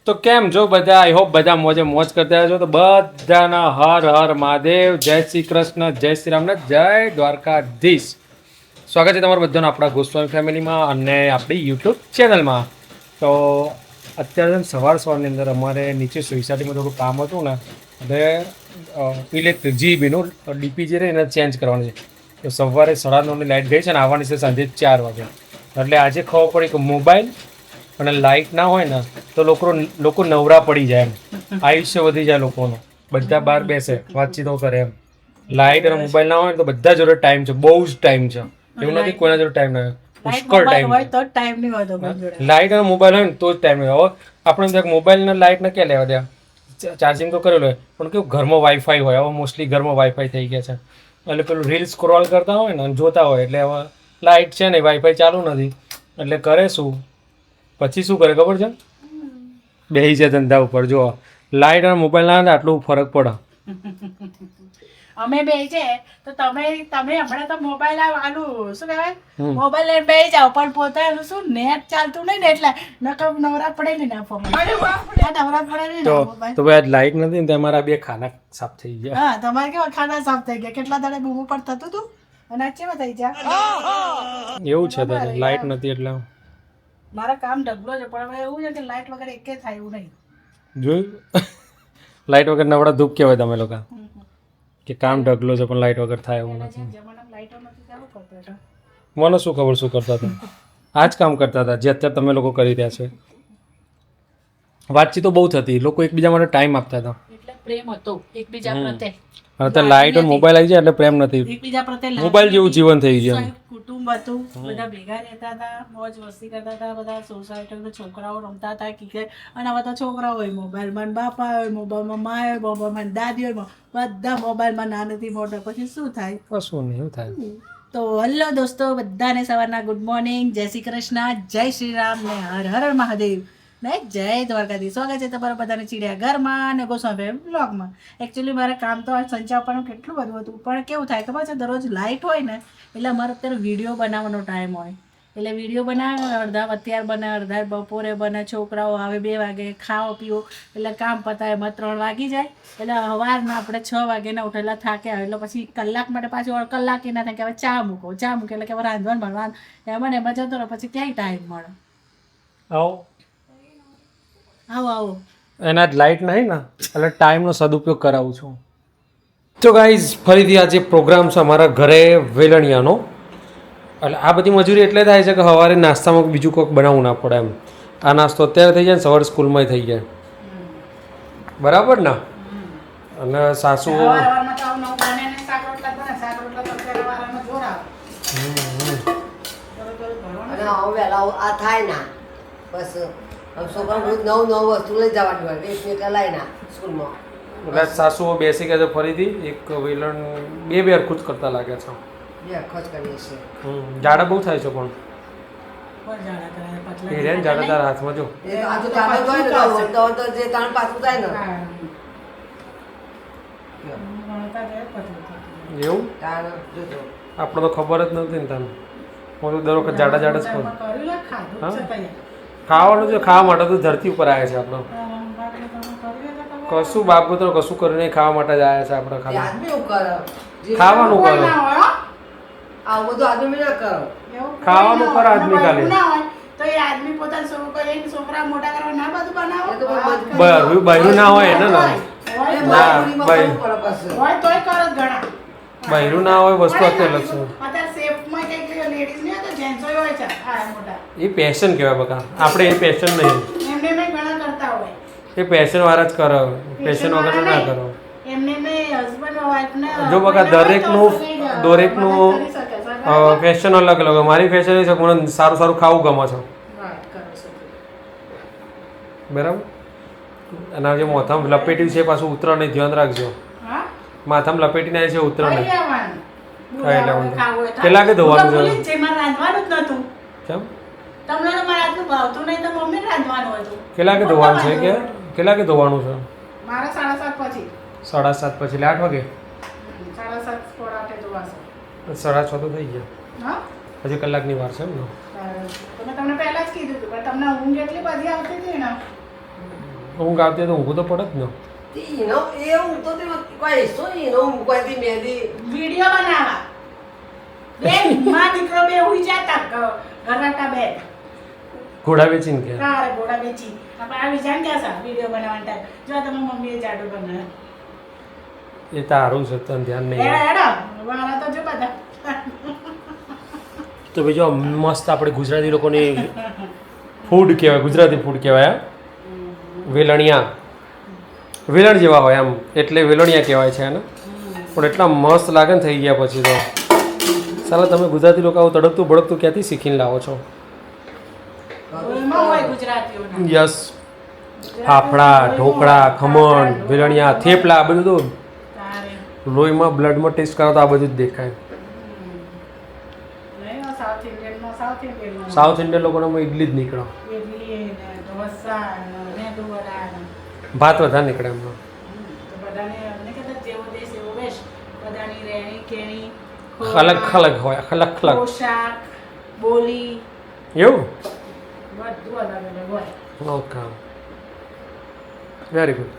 તો કેમ જો બધા આઈ હોપ બધા મોજે મોજ કરતા છો. તો બધાના હર હર મહાદેવ, જય શ્રી કૃષ્ણ, જય શ્રી રામ ને જય દ્વારકાધીશ. સ્વાગત છે તમારું બધાનું આપણા ગોસ્વામી ફેમિલીમાં અને આપણી યુટ્યુબ ચેનલમાં. તો અત્યારે સવારની અંદર અમારે નીચે સોસાયટીમાં થોડું કામ હતું ને, એટલે ઇલેક્ટ્રિક જીબીનું ડીપી જે રહે એને ચેન્જ કરવાનું છે. તો સવારે 9:30ની લાઇટ ગઈ છે ને આવવાની છે સાંજે 4 વાગે. એટલે આજે ખબર પડી કે મોબાઈલ અને લાઇટ ના હોય ને તો લોકો નવરા પડી જાય એમ, આયુષ્ય વધી જાય લોકોનું. બધા બહાર બેસે વાતચીતો કરે એમ. લાઇટ અને મોબાઈલ ના હોય ને તો બધા જોડે ટાઈમ છે, બહુ જ ટાઈમ છે. એવું નથી કોઈના જોડે ટાઈમ ના હોય, પુષ્કળ ટાઈમ છે. લાઇટ અને મોબાઈલ હોય ને તો જ ટાઈમ હોય. હવે આપણે મોબાઈલ ને લાઇટ ને ક્યાં લેવા દે, ચાર્જિંગ તો કરેલું હોય પણ કેવું ઘરમાં વાઈફાઈ હોય. હવે મોસ્ટલી ઘરમાં વાઈફાઈ થઈ ગયા છે એટલે પેલું રીલ સ્ક્રોલ કરતા હોય ને જોતા હોય એટલે હવે લાઇટ છે ને વાઈફાઈ ચાલુ નથી એટલે કરે શું પછી શું કરે ખબર છે, બેસી જાય ધંધા ઉપર. જો લાઇટ અને મોબાઈલ ના આવે આટલું ફરક પડે. અમે બે છે તો તમે હમણાં તો મોબાઈલ આલું શું કહેવાય મોબાઈલ લઈને બેસી જાવ પણ પોતાનું શું નેટ ચાલતું નહીં ને એટલે નવરા પડે ને ના ફોન નવરા પડે ને તો ભાઈ આજ લાઇટ નથી ને તમારા બે ખાના સાફ થઈ ગયા. હા તમારે કેવા ખાના સાફ થઈ ગયા, કેટલા દાડે બૂમો પર થતું હતું અને આજ કેવા થઈ ગયા. એવું છે તો લાઇટ નથી એટલે મારા કામ ઢગલો છે પણ હવે એવું છે કે લાઇટ વગર એકે થાય એવું નહીં. જોયું લાઇટ વગર નવડા ધૂપ કહેવાય તમે લોકો કે કામ ઢગલો છે પણ લાઇટ વગર થાય એવું નથી. જમાનામાં લાઇટો નથી ચાલુ કરતા હતા. મને શું ખબર શું કરતા હતા, આ જ કામ કરતા હતા જે અત્યારે તમે લોકો કરી રહ્યા છે. વાતચીતો બહુ થતી, લોકો એકબીજા માટે ટાઈમ આપતા હતા એટલે પ્રેમ હતો એકબીજા પ્રત્યે. અત્યારે લાઇટ અને મોબાઈલ આવી જાય એટલે પ્રેમ નથી, એકબીજા પ્રત્યે મોબાઈલ જેવું જીવન થઈ ગયું. કુટુંબ હતું, બધા ભેગા રહેતા હતા, મોજ મસ્તી કરતા હતા, બધા સોસાયટીના છોકરાઓ રમતા હતા ક્રિકેટ. અને હવે તો છોકરાઓ હોય મોબાઈલમાં, બાપા હોય મોબાઈલમાં, મા હોય મોબાઈલમાં, દાદી હોય બધા મોબાઈલમાં, નાનેથી મોટા. પછી શું થાય? કશું નહીં, એવું થાય. તો હલો દોસ્તો, બધાને સવારના ગુડ મોર્નિંગ, જય શ્રી કૃષ્ણ, જય શ્રી રામ ને હર હર મહાદેવ ને જય દ્વારકાધીશ. સ્વાગત છે તમારા બધાને ચિડિયાઘરમાં અને ગોસ્વામી બ્લોગમાં. એકચ્યુઅલી મારે કામ તો સંચા આપવાનું કેટલું બધું હતું પણ કેવું થાય ખબર છે, દરરોજ લાઇટ હોય ને એટલે અમારે અત્યારે વિડીયો બનાવવાનો ટાઈમ હોય એટલે વિડીયો બનાવે, અડધા અત્યારે બને, અડધા બપોરે બને, છોકરાઓ આવે 2 વાગે, ખાઓ પીવો એટલે કામ પતાવે એમાં 3 વાગી જાય. એટલે સવારના આપણે 6 વાગ્યાના ઉઠેલા થાક્યા હોય એટલે પછી કલાક માટે પાછું કલાક ના થાય કે હવે ચા મૂકો એટલે કે હવે રાંધવાનું ભણવાનું એમાં ને એમાં જતો રહે પછી ક્યાંય ટાઈમ મળે. આવો આવો એના જ લાઇટ નહીં ને એટલે ટાઈમનો સદુપયોગ કરાવું છું. તો ગાઈઝ ફરીથી આજે પ્રોગ્રામ છે અમારા ઘરે વેલણિયાનો. એટલે આ બધી મજૂરી એટલે થાય છે કે સવારે નાસ્તામાં બીજું કોઈક બનાવવું ના પડે એમ. આ નાસ્તો અત્યારે થઈ જાય ને સવારે સ્કૂલમાં થઈ જાય, બરાબર ને. અને સાસુ આ થાય ના બસ છોકરા રોજ નવ વસ્તુ લઈ જવાની હોય એક લાઈ ના સ્કૂલમાં. એટલે સાસુઓ બેસી ગયા છે ફરીથી એક વેલણ બે હરખું જ કરતા લાગે છે. ખર્ચ કરીએ છીએ જાડા બહુ થાય છે પણ એ રે જાડા તારા હાથમાં જો આ તો ચાલુ હોય ને તો જે તાણ પાછું થાય ને એવું તાણ જોજો આપણે તો ખબર જ નથી ને તને. હું તો દર વખત જાડા જ ખાઉં. ખાવાનું છે, ખાવા માટે તો ધરતી ઉપર આવ્યા છે આપણે. કશું બાપ તો કશું કર્યું નહીં, ખાવા માટે જ આવ્યા છે આપણે. ખાલી આદમી એવું કરે, ખાવાનું કરો, આવું બધું આદમી ના કરો. ખાવાનું કરો આદમી ખાલી. તો એ આદમી પોતાના છોકરા મોટા કરવા ના બધું બહારું બહારું ના હોય એને ને બહારું ના હોય વસ્તુ અત્યારે લખશું. એ પેશન કહેવાય બકા, આપણે એ પેશન નહીં. એ પેશન વાળા જ કરો, પેશન વગર ના કરો. જો બકા દરેકનું ફેશન અલગ અલગ. મારી ફેશન એ છે મને સારું સારું ખાવું ગમે છે, બરાબર. અને જે માથામાં લપેટ્યું છે પાછું ઉતરા નહીં, ધ્યાન રાખજો. માથામાં લપેટીને આવે છે ઉતરા નહીં. કેટલા કે ધોવાનું છે? કેમ કેટલા કે ધોવાનું છે કે કેટલા કે ધોવાનું છે? 7:30 પછી 7:30 પછી એટલે 8 વાગે. 6:30 તો થઈ ગયા, હજી કલાકની વાર છે એમ ને. તમને પહેલા જ કીધું હતું પણ તમને ઊંઘ એટલી બધી આવતી હતી ને ઊંઘ આવતી હોય તો ઊંઘું તો પડે જ ને. એનો એ હું તો કોઈ શું એનો મૂકવાથી મહેંદી વિડીયો બનાવવા બે માં દીકરો બે ઉઈ જાતા ઘરાટા બે ઘોડા વેચીને કે તારે ઘોડા વેચી આપણે આવી જાણ ક્યાં સા વિડીયો બનાવવાનો ટાઈમ જો તમારી મમ્મીએ જાડો બનાવ્યો એ તારું છે તને ધ્યાન નહીં એડા આવે. એડા વાળા તો જો બધા તો ભાઈ જો મસ્ત આપણે ગુજરાતી લોકોની ફૂડ કહેવાય, ગુજરાતી ફૂડ કહેવાય. વેલણિયા વેલણ જેવા હોય આમ એટલે વેલણિયા કહેવાય છે એને. પણ એટલા મસ્ત લાગે ને થઈ ગયા પછી તો સાલા તમે ગુજરાતી લોકો આવું તડકતું બળકતું ક્યાંથી શીખીને લાવો છો? એમાં હોય ગુજરાતીઓના યસ, ફાફડા, ઢોકળા, ખમણ, વેલણિયા, થેપલા, આ બધું તો તારે લોહીમાં બ્લડમાં ટેસ્ટ કરો તો આ બધું જ દેખાય. નહીં સાઉથ ઇન્ડિયનમાં સાઉથ ઇન્ડિયનમાં સાઉથ ઇન્ડિયન લોકોનામાં ઇડલી જ નીકળો, ઇડલી ને ઢોસા ને મેદુવડા ને ભાત વધારે નીકળે એમનો. તો બધાને અમને કદાચ જેવો દેશ એવો વેશ બધાની રહેણી કેણી અલગ અલગ હોય, અલગ અલગ પોશાક બોલી એવું. બધું અલગ અલગ હોય ઓકે, વેરી ગુડ.